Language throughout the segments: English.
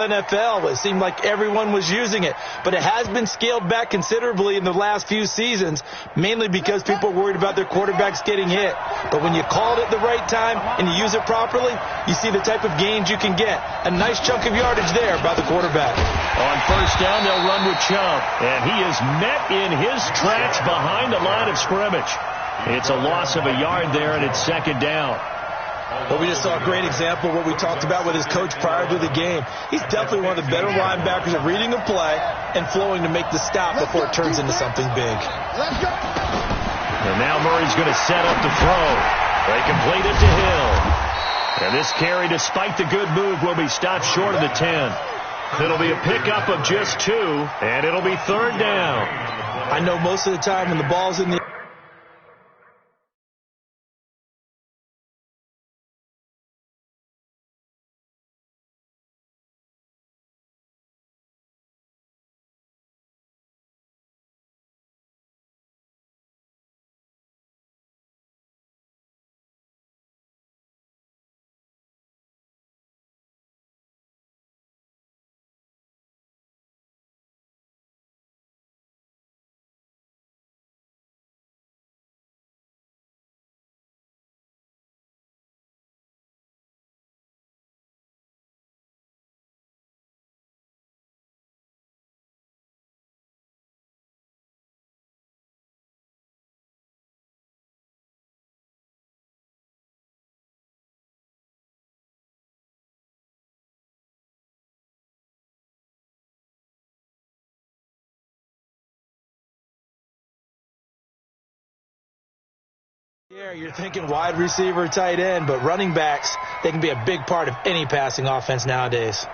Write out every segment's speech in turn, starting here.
NFL. It seemed like everyone was using it, but it has been scaled back considerably in the last few seasons, mainly because people are worried about their quarterbacks getting hit. But when you call it at the right time and you use it properly, you see the type of gains you can get. A nice chunk of yardage there by the quarterback. On first down, they'll run with Chubb, and he is met in his tracks behind the line of scrimmage. It's a loss of a yard there, and it's second down. Well, we just saw a great example of what we talked about with his coach prior to the game. He's definitely one of the better linebackers at reading a play and flowing to make the stop before it turns into something big. And now Murray's going to set up the throw. They complete it to Hill. And this carry, despite the good move, will be stopped short of the 10. It'll be a pickup of just 2, and it'll be third down. I know most of the time when the ball's in the you're thinking wide receiver, tight end, but running backs, they can be a big part of any passing offense nowadays.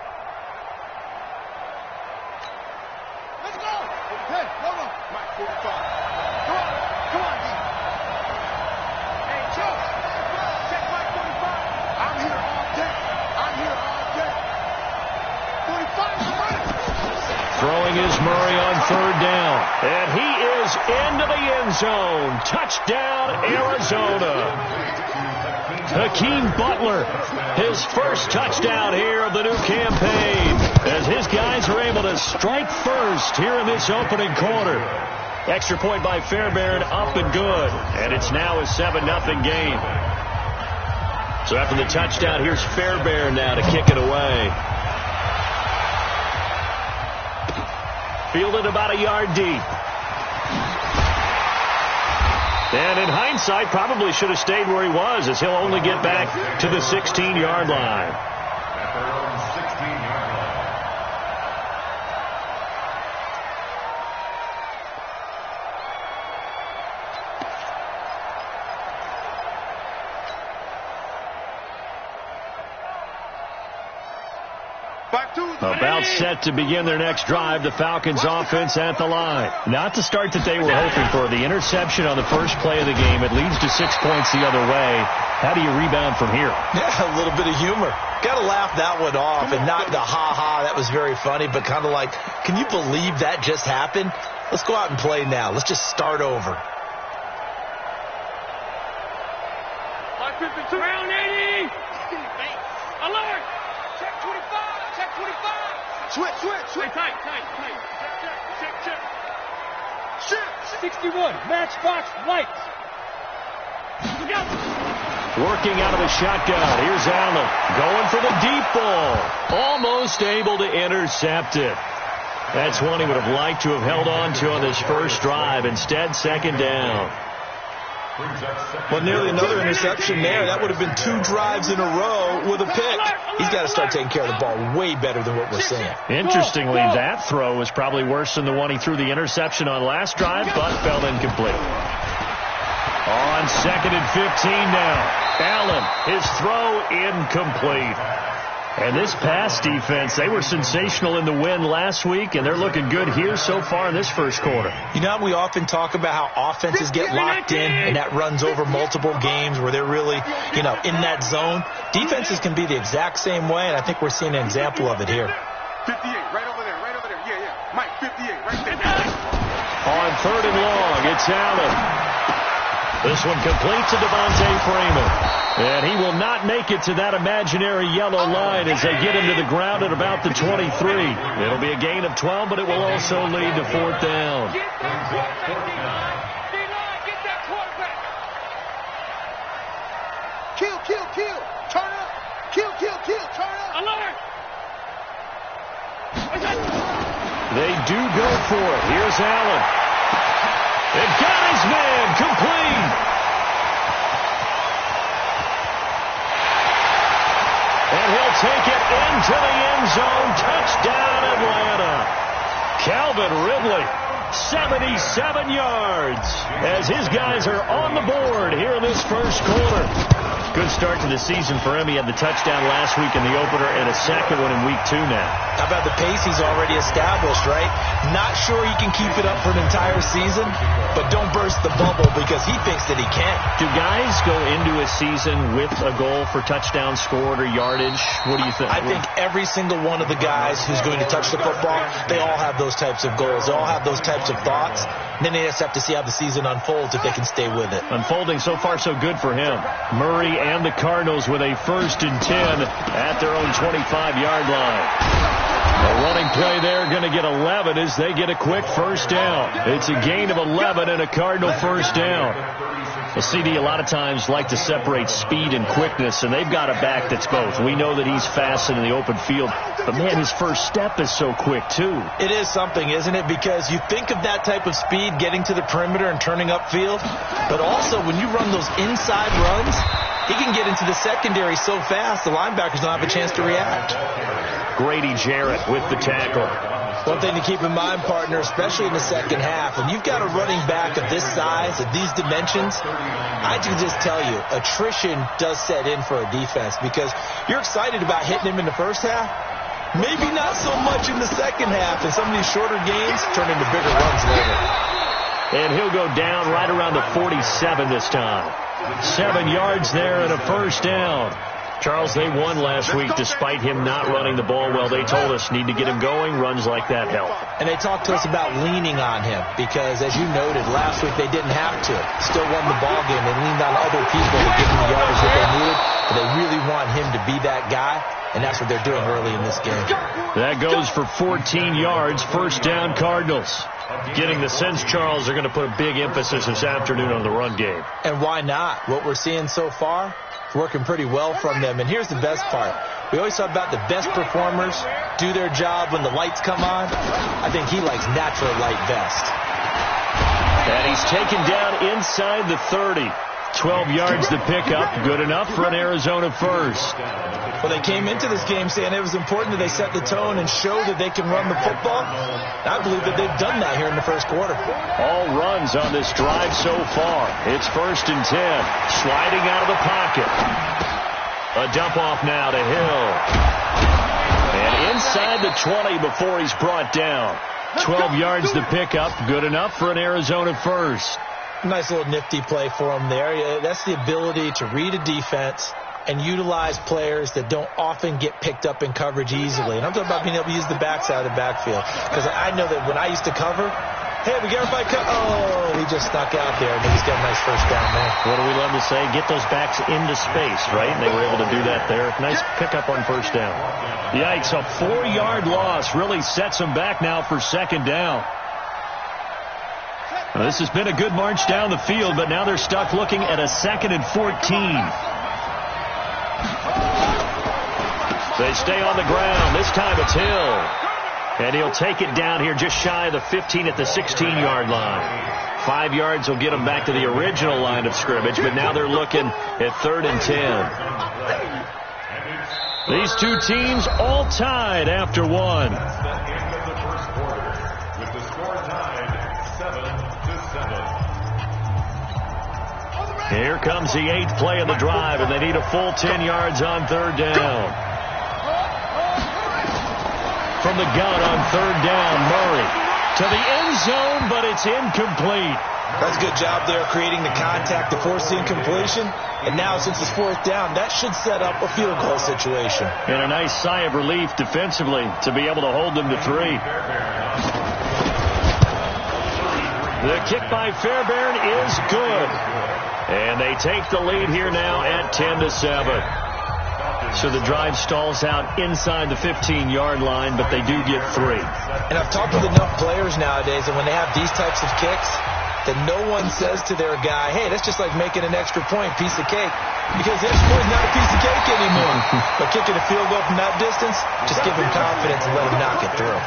Let's go! Hey, hold on. Mike 45. Come on, D. Hey, Chuck, check Mike 45. I'm here all day. 45's running. Throwing is Murray on third down. And he is into the end zone. Touchdown, Arizona. Hakeem Butler, his first touchdown here of the new campaign, as his guys are able to strike first here in this opening quarter. Extra point by Fairbairn, up and good. And it's now a 7-0 game. So after the touchdown, here's Fairbairn now to kick it away. Fielded about a yard deep. And in hindsight, probably should have stayed where he was, as he'll only get back to the 16-yard line. About set to begin their next drive, the Falcons offense at the line. Not the start that they were hoping for. The interception on the first play of the game, it leads to 6 points the other way. How do you rebound from here? Yeah, a little bit of humor. Got to laugh that one off, and not the ha-ha, that was very funny, but kind of like, can you believe that just happened? Let's go out and play now. Let's just start over. Round 80! Alert! Check 25! Check 25! Switch. Tight. Check. Shift. 61. Matchbox lights. Working out of the shotgun. Here's Allen. Going for the deep ball. Almost able to intercept it. That's one he would have liked to have held on to on this first drive. Instead, second down. Well, nearly another interception there. That would have been 2 drives in a row with a pick. He's got to start taking care of the ball way better than what we're seeing. Interestingly, that throw was probably worse than the one he threw the interception on last drive, but fell incomplete. On 2nd and 15 now. Allen, his throw incomplete. And this pass defense, they were sensational in the win last week, and they're looking good here so far in this first quarter. You know, we often talk about how offenses get locked in, and that runs over multiple games where they're really, in that zone. Defenses can be the exact same way, and I think we're seeing an example of it here. 58, right over there. Yeah. Mike, 58, right there. On 3rd and long, it's Allen. This one complete to Devontae Freeman. And he will not make it to that imaginary yellow line as they get him to the ground at about the 23. It'll be a gain of 12, but it will also lead to 4th down. Kill. Turn up. Kill. Turn up. Alert. They do go for it. Here's Allen. They've got his man complete. And he'll take it into the end zone. Touchdown, Atlanta. Calvin Ridley, 77 yards, as his guys are on the board here in this first quarter. Good start to the season for him. He had the touchdown last week in the opener and a second one in week 2 now. How about the pace he's already established, right? Not sure he can keep it up for an entire season, but don't burst the bubble because he thinks that he can. Do guys go into a season with a goal for touchdown scored or yardage? What do you think? I think every single one of the guys who's going to touch the football, they all have those types of goals. They all have those types of thoughts. And then they just have to see how the season unfolds if they can stay with it. Unfolding so far so good for him. Murray and the Cardinals with a 1st and 10 at their own 25-yard line. A running play there, going to get 11 as they get a quick 1st down. It's a gain of 11 and a Cardinal 1st down. The CD a lot of times like to separate speed and quickness, and they've got a back that's both. We know that he's fast in the open field, but man, his first step is so quick too. It is something, isn't it? Because you think of that type of speed getting to the perimeter and turning upfield, but also when you run those inside runs, he can get into the secondary so fast the linebackers don't have a chance to react. Grady Jarrett with the tackle. One thing to keep in mind, partner, especially in the second half, when you've got a running back of this size, of these dimensions, I can just tell you, attrition does set in for a defense because you're excited about hitting him in the first half. Maybe not so much in the second half, and some of these shorter games turn into bigger runs later. And he'll go down right around the 47 this time. 7 yards there and a 1st down. Charles, they won last week despite him not running the ball well. They told us need to get him going. Runs like that help. And they talked to us about leaning on him because, as you noted, last week they didn't have to. Still won the ball game. They leaned on other people to give them the yardage that they needed. But they really want him to be that guy, and that's what they're doing early in this game. That goes for 14 yards. 1st down, Cardinals. Getting the sense, Charles, they're going to put a big emphasis this afternoon on the run game. And why not? What we're seeing so far, it's working pretty well from them. And here's the best part. We always talk about the best performers do their job when the lights come on. I think he likes natural light best. And he's taken down inside the 30. 12 yards to pick up. Good enough for an Arizona 1st. Well, they came into this game saying it was important that they set the tone and show that they can run the football. And I believe that they've done that here in the first quarter. All runs on this drive so far. It's 1st and 10. Sliding out of the pocket. A dump off now to Hill. And inside the 20 before he's brought down. 12 yards to pick up. Good enough for an Arizona 1st. Nice little nifty play for him there. That's the ability to read a defense and utilize players that don't often get picked up in coverage easily. And I'm talking about being able to use the backside of the backfield. Because I know that when I used to cover, hey, we got everybody oh, he just snuck out there, and he's got a nice 1st down there. What do we love to say? Get those backs into space, right? And they were able to do that there. Nice pickup on 1st down. Yikes, a 4-yard loss really sets them back now for 2nd down. Well, this has been a good march down the field, but now they're stuck looking at a 2nd and 14. They stay on the ground. This time it's Hill. And he'll take it down here just shy of the 15 at the 16-yard line. 5 yards will get them back to the original line of scrimmage, but now they're looking at 3rd and 10. These two teams all tied after one. Here comes the 8th play of the drive, and they need a full 10 yards on 3rd down. From the gun on 3rd down, Murray to the end zone, but it's incomplete. That's a good job there creating the contact to force the incompletion. And now, since it's 4th down, that should set up a field goal situation. And a nice sigh of relief defensively to be able to hold them to 3. The kick by Fairbairn is good. And they take the lead here now at 10-7. So the drive stalls out inside the 15-yard line, but they do get 3. And I've talked with enough players nowadays that when they have these types of kicks, that no one says to their guy, hey, that's just like making an extra point, piece of cake. Because the extra point is not a piece of cake anymore. But kicking a field goal from that distance, just give him confidence and let him knock it through.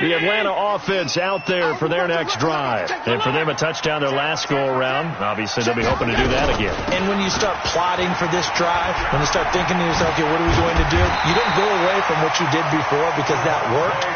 The Atlanta offense out there for their next drive. And for them, a touchdown their last go-around. Obviously, they'll be hoping to do that again. And when you start plotting for this drive, when you start thinking to yourself, okay, what are we going to do? You don't go away from what you did before because that worked.